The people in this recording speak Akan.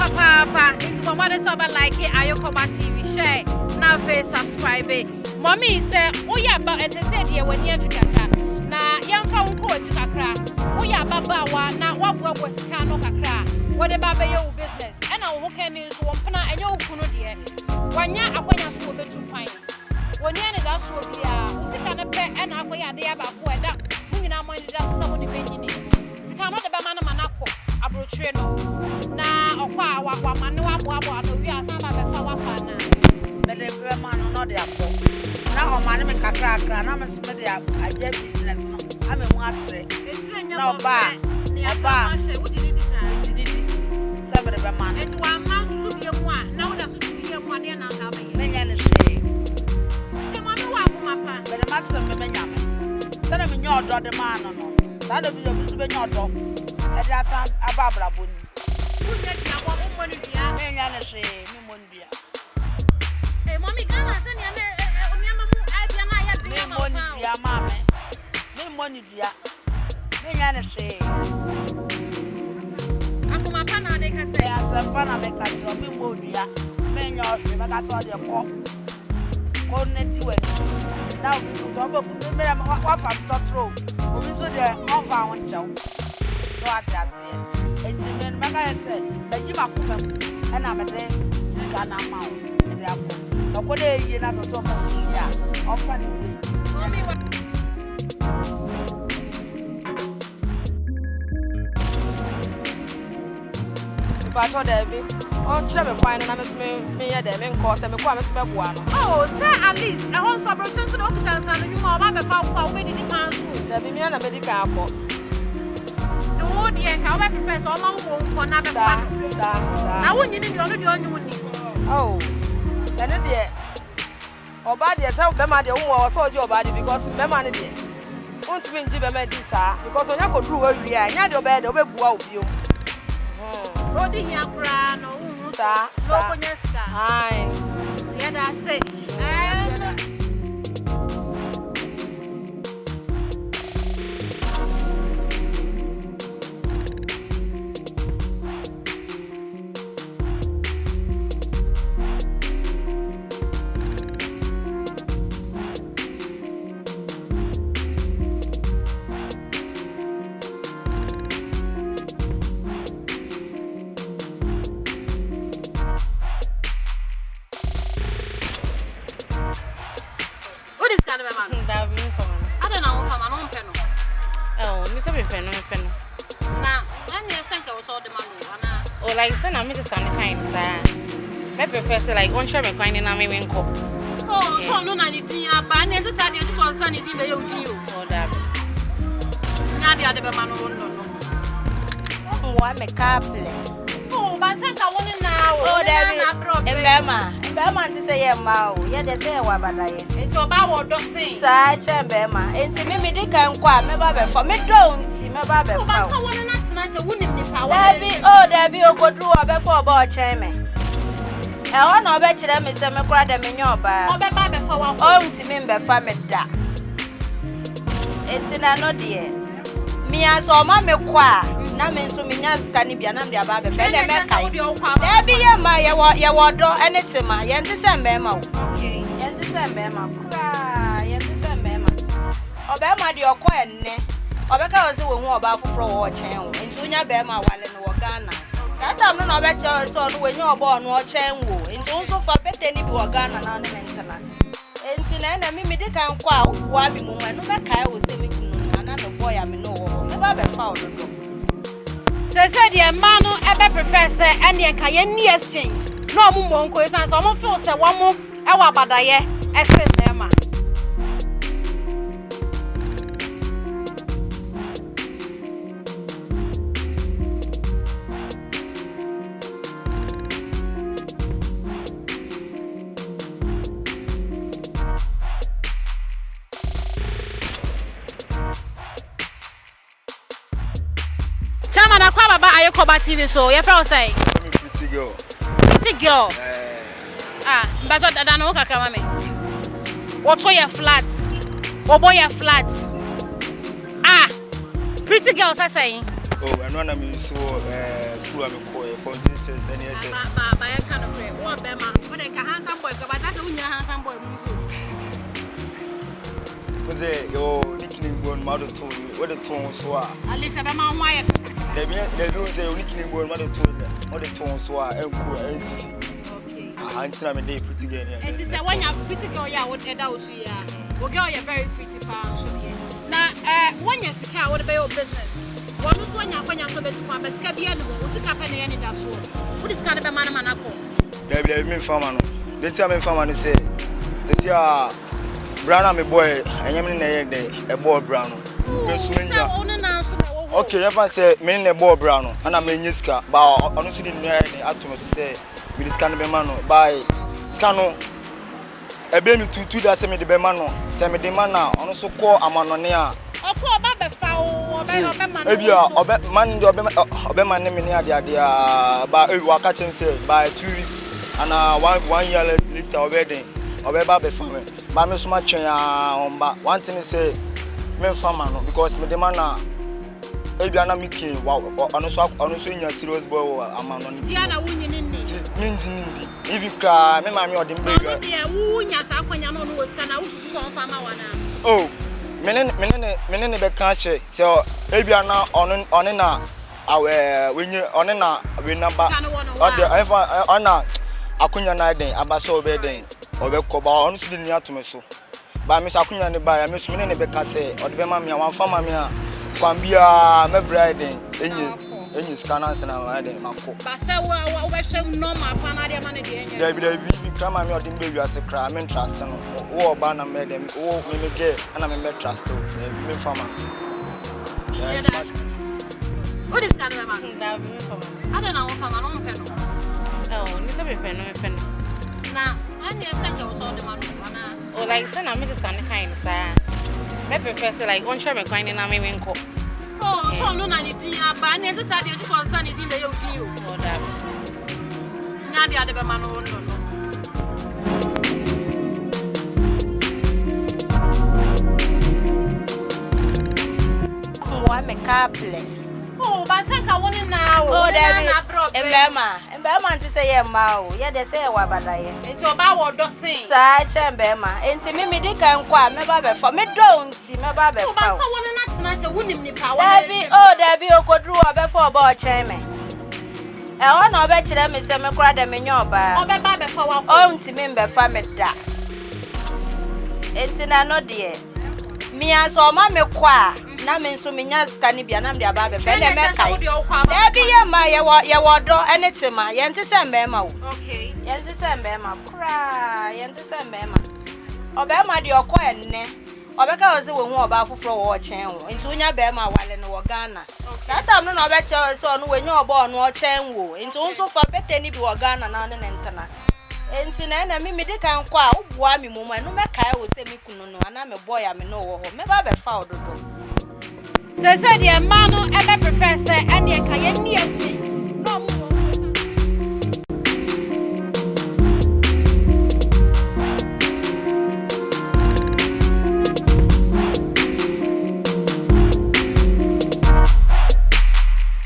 papa. It's my mother so like it. Ayokoba TV share. Now face subscribe. Mommy say, oh yeah, but as I said here when you Africa. Na young found coach kakra. Oh yeah, baba wa na what was cano kakra. What about your business? And I walk in to one pana and your kuno dear. One year I went and sold the 2 pints. 1 year and that's what we are. Who's it gonna pay and I wear the about who that moving our money down somebody paying it. She cannot the man manako, a brotreno. Now, or what man no one, we are some of the power partner. But the man not their fault. Now, man, make a crack, and I'm a smith. I get business. I'm a water. It's no bar. Near bar. What did you decide? Some of the man. It's 1 month to be one. Now that's 2 years, 1 year, and I'm a million shade. But the master of the yaman. Send him in your daughter, the man. That of your dog. And that's a Barbara Boone. Who said you want money? Million shade, Mundia. Hey, Mommy, can I send you a mamma? No money, dear. Million shade. I'm my panna, they can say, as a panama to be more dear. Men, your got all your pop. Couldn't do it. Now, what I'm not through. We saw the unfound show. What I said. And then Maga said, that you are coming, and I'm a day, sick and I'm out. And they are no good day, you're not so much. Yeah, often. But what Debbie? Oh, Trevor, fine, and I'm a me at them in course, and me come as one. Oh, sir, at least I want some return to the hospital, and you are my power when it comes to Debbie, me and a medical. So, oh, dear, how I profess all my own for another sir. I wouldn't even know the only. Oh, then it dear. Or bad yourself, Bema, the woman was all your body because Bema did. Won't mean Jim this, because when you go through a year, you had your bed over you. Oh, the young crown, sir, so yes, aye. Yeah, that's it. I don't know if I'm an own pen. Oh, Mr. Pen. Now, when you think I was all the man, oh, like, son, I'm just kind, sir. My professor, like, one share me finding a main cop. Oh, so no, I need to buy and decided to fall sunny in the you. Oh, that. Now the other man won't know. Oh, I'm a couple. Oh, but since I want it now, oh, there is Bema to say, Mao, yet they say, what about it? It's about what does say. Such a Bema, and to me, they can quite me, Babbe, for me, don't see my Babbe. But someone else, I wouldn't be power. There be a good rule before about Chairman. I want to bet you them is a crowd them in your bar. Oh, Babbe, for what? Oh, to me, the family da. It's not dear. Me as all my qua. Na me so me nya ska ni bia na me aba be fe na me kai there be ye ma ye wodo anything ma ye nti se me ma okay ye nti se me ma kra ye nti se me ma obe ma de okọ enne obe ka o se wo hu oba foforo wo chen wo nti unya be ma wale no wo Ghana that time no obe che so no we nya oba no chen wo nti unso fa bete ni bi wo Ghana na ne ntana nti na me de kan kwa wo abi mu ma no be kai wo se me kunu na no boy am no wo me ba be fa ododo. Say the man ever professor and the Cayenne exchange. No more coincidence, someone feels a woman, our badaye, except Emma. Ayokoba TV so your friend say pretty girl. Pretty girl. But I don't know kakra mame. What your flats? Obo your flats. Pretty girls I say. Oh, and when I'm in school I'm call for teachers and SS. By a kind of way. What Bema? What a handsome boy, but that's when you're handsome boy. Was it your nickname born mother tone? What the tones were? At least I'm my wife. They don't say nickname born mother tone. What the tones were and cool and see. Okay. I'm saying they put together. And she said, when you're pretty girl, yeah, what a house here. Well, girl, you're very pretty, pound. Now, when you're secure, what about your business? One was when you're so bad to come, but Scabby animal was a company and that's all. What is kind of a man of Manaco? They believe me, farmer. They tell me, farmer, say, this year, Brown, my boy, I am in a boy brown. Okay, if I say, meaning a boy brown, and I'm in Yiska, but honestly, didn't hear any atom to say, with this kind of a man by Scano. A baby to 2 days, semi the Bemano, semi the manna, also call a manonia. Or call about the foul, maybe a man, the man name in the idea, but we were catching say by 2 weeks and 1 year later wedding, or about the family. But Miss Matching on one thing is say, men farmer because me demand now. Maybe I'm not making honestly in a serious boy. I'm on Diana winning in me. If you cry, me mammy or the baby. Oh, men the cash. So maybe I'm not on our when you on a number on a Akunya night, Abaso bedding, or Becoba, honestly near to me so. By Miss Akunya and the buyer, Miss Minnie Becase, or the Mamma, one farmer. Kwambia me bride enyi scanners and I dey mako ba say we hwe normal pa na man dey enya dey be kama me odin baby as cry me trust no wo ba na me dem wo me get and me trust me farmer what is kind of man da me farmer I don't know farmer no me no oh ni se me pen na ani senke wo so de man na oh like say na me just kind say I prefer like on share me coin na me wenko. Oh, so no na ni din aba na ente say dey for san din be you din o. Oh da. Nya dey ade be ma no no. Wa me couple. Oh, ba say ka woni na o. Oh da bro. Mbema nti say ye ma o. Ye dey say wa badaye. Nti oba wo do sin. Sa che mbema. Nti me di kan kwa me ba be fa. Me do nti me ba be fa. Oh, ba so woni na tena che wonim ni pa wo. Da bi okodru obe fa oba o chen me. E wona obe kire me se me kura de me nya oba. Obe ba be fa wa ko. O nti me mbe fa me da. Nti na no de. Mi aso ma me kwa. Na me nso me nya ska ni bia na me de aba be fe na me kai. Da bi ye ma ye wodo enetema ye nti se mbema wo. Okay. Ye nti se mbema kura ye nti se mbema. Obema de okọ enne. Obeka oze we hu oba afoforo wo chen wo. Nti unya bema wale no wo Ghana. That time no obe che so no we nya oba onu o chen wo. Nti unso fa bete ni bi wo Ghana na ne ntana. Enti na me de kan kwa obua mi moma no me kai wo se mi kunu no ana me boy am no wo ho. Me ba be fa ododo. Se de man no ebe prefer say ene ka ye ni exchange.